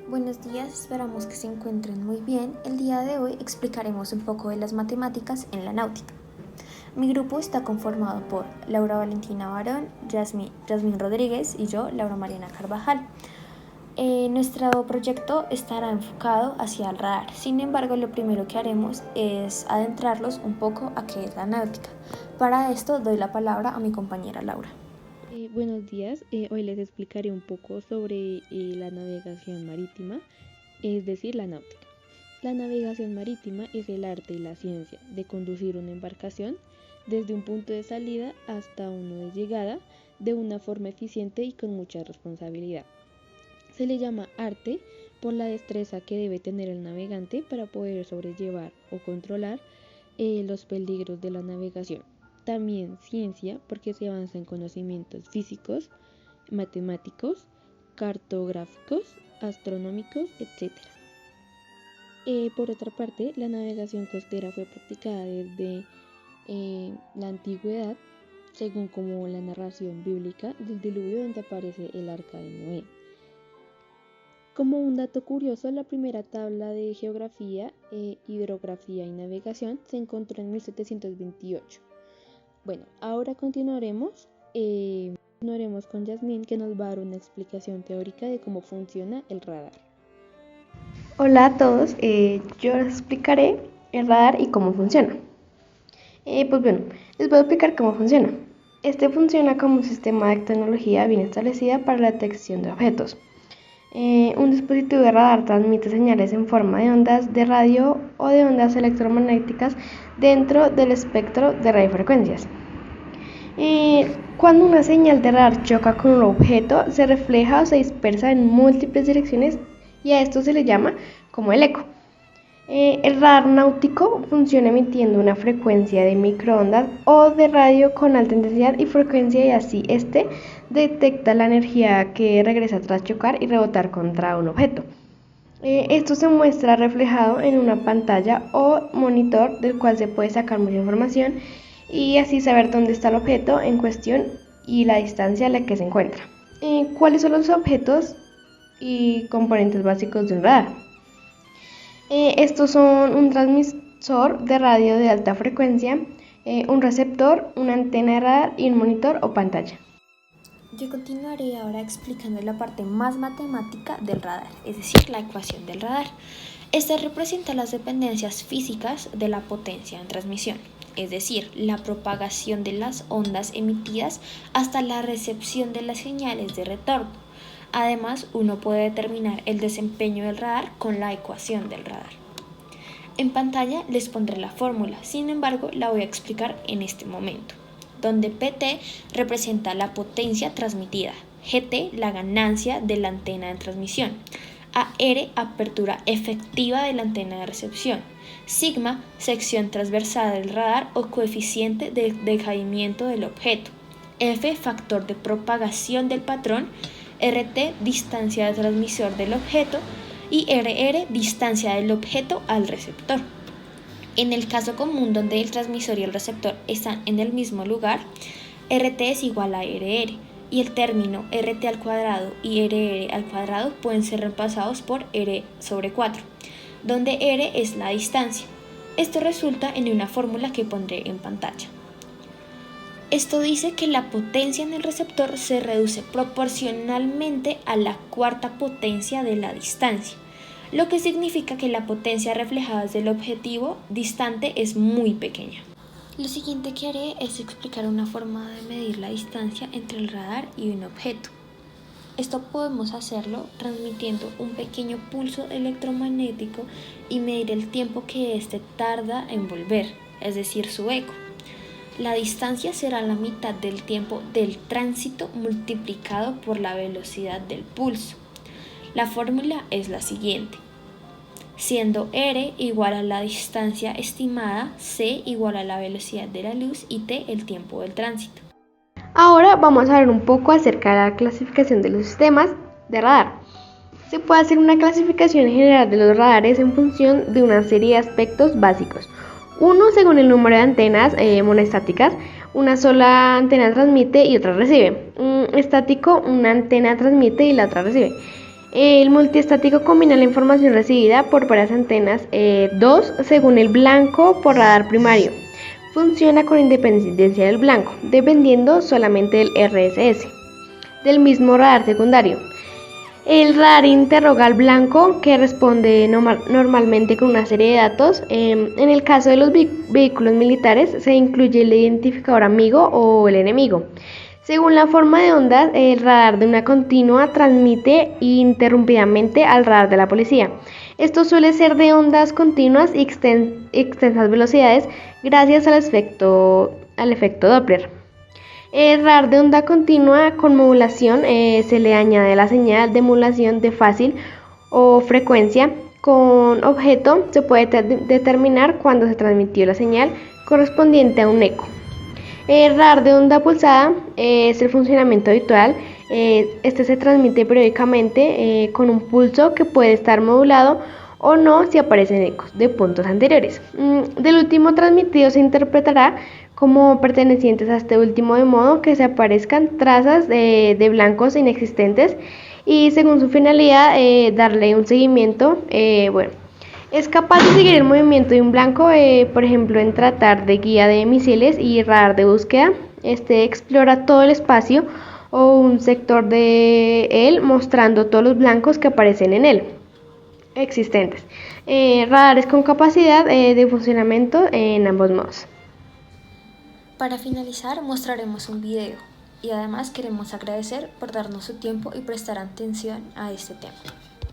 Buenos días, esperamos que se encuentren muy bien. El día de hoy explicaremos un poco de las matemáticas en la náutica. Mi grupo está conformado por Laura Valentina Barón, Yasmín Rodríguez y yo, Laura Mariana Carvajal. Nuestro proyecto estará enfocado hacia el radar. Sin embargo, lo primero que haremos es adentrarlos un poco a qué es la náutica. Para esto doy la palabra a mi compañera Laura. Buenos días, hoy les explicaré un poco sobre la navegación marítima, es decir, la náutica. La navegación marítima es el arte y la ciencia de conducir una embarcación desde un punto de salida hasta uno de llegada de una forma eficiente y con mucha responsabilidad. Se le llama arte por la destreza que debe tener el navegante para poder sobrellevar o controlar los peligros de la navegación. También ciencia porque se avanza en conocimientos físicos, matemáticos, cartográficos, astronómicos, etc. Por otra parte, la navegación costera fue practicada desde la antigüedad, según como la narración bíblica del diluvio donde aparece el arca de Noé. Como un dato curioso, la primera tabla de geografía, hidrografía y navegación se encontró en 1728. Bueno, ahora continuaremos con Yasmín, que nos va a dar una explicación teórica de cómo funciona el radar. Hola a todos, yo les explicaré el radar y cómo funciona. Les voy a explicar cómo funciona. Este funciona como un sistema de tecnología bien establecida para la detección de objetos. Un dispositivo de radar transmite señales en forma de ondas de radio o de ondas electromagnéticas dentro del espectro de radiofrecuencias. Cuando una señal de radar choca con un objeto, se refleja o se dispersa en múltiples direcciones y a esto se le llama como el eco. El radar náutico funciona emitiendo una frecuencia de microondas o de radio con alta intensidad y frecuencia, y así este detecta la energía que regresa tras chocar y rebotar contra un objeto. Esto se muestra reflejado en una pantalla o monitor del cual se puede sacar mucha información y así saber dónde está el objeto en cuestión y la distancia a la que se encuentra. ¿Cuáles son los objetos y componentes básicos de un radar? Estos son un transmisor de radio de alta frecuencia, un receptor, una antena de radar y un monitor o pantalla. Yo continuaré ahora explicando la parte más matemática del radar, es decir, la ecuación del radar. Esta representa las dependencias físicas de la potencia en transmisión, es decir, la propagación de las ondas emitidas hasta la recepción de las señales de retorno. Además, uno puede determinar el desempeño del radar con la ecuación del radar. En pantalla les pondré la fórmula, sin embargo la voy a explicar en este momento, donde PT representa la potencia transmitida, GT la ganancia de la antena de transmisión, AR apertura efectiva de la antena de recepción, sigma sección transversal del radar o coeficiente de decaimiento del objeto, F factor de propagación del patrón, RT distancia de transmisor del objeto y RR distancia del objeto al receptor. En el caso común donde el transmisor y el receptor están en el mismo lugar, RT es igual a RR y el término RT al cuadrado y RR al cuadrado pueden ser reemplazados por R sobre 4, donde R es la distancia. Esto resulta en una fórmula que pondré en pantalla. Esto dice que la potencia en el receptor se reduce proporcionalmente a la cuarta potencia de la distancia, lo que significa que la potencia reflejada desde el objetivo distante es muy pequeña. Lo siguiente que haré es explicar una forma de medir la distancia entre el radar y un objeto. Esto podemos hacerlo transmitiendo un pequeño pulso electromagnético y medir el tiempo que éste tarda en volver, es decir, su eco. La distancia será la mitad del tiempo del tránsito multiplicado por la velocidad del pulso. La fórmula es la siguiente, siendo R igual a la distancia estimada, C igual a la velocidad de la luz y T el tiempo del tránsito. Ahora vamos a ver un poco acerca de la clasificación de los sistemas de radar. Se puede hacer una clasificación general de los radares en función de una serie de aspectos básicos. Uno, según el número de antenas monoestáticas, una sola antena transmite y otra recibe. Estático, una antena transmite y la otra recibe. El multiestático combina la información recibida por varias antenas, dos según el blanco por radar primario. Funciona con independencia del blanco, dependiendo solamente del RSS, del mismo radar secundario. El radar interroga al blanco, que responde normalmente con una serie de datos. En el caso de los vehículos militares se incluye el identificador amigo o el enemigo. Según la forma de ondas, el radar de una continua transmite interrumpidamente al radar de la policía. Esto suele ser de ondas continuas y extensas velocidades gracias al efecto Doppler. El radar de onda continua con modulación se le añade la señal de modulación de fácil o frecuencia. Con objeto se puede determinar cuándo se transmitió la señal correspondiente a un eco. El radar de onda pulsada es el funcionamiento habitual. Este se transmite periódicamente con un pulso que puede estar modulado o no si aparecen ecos de puntos anteriores. Del último transmitido se interpretará como pertenecientes a este último, de modo que se aparezcan trazas de blancos inexistentes y según su finalidad darle un seguimiento. Es capaz de seguir el movimiento de un blanco, por ejemplo, en tratar de guía de misiles y radar de búsqueda. Este explora todo el espacio o un sector de él, mostrando todos los blancos que aparecen en él existentes. Radares con capacidad de funcionamiento en ambos modos. Para finalizar, mostraremos un video y además queremos agradecer por darnos su tiempo y prestar atención a este tema.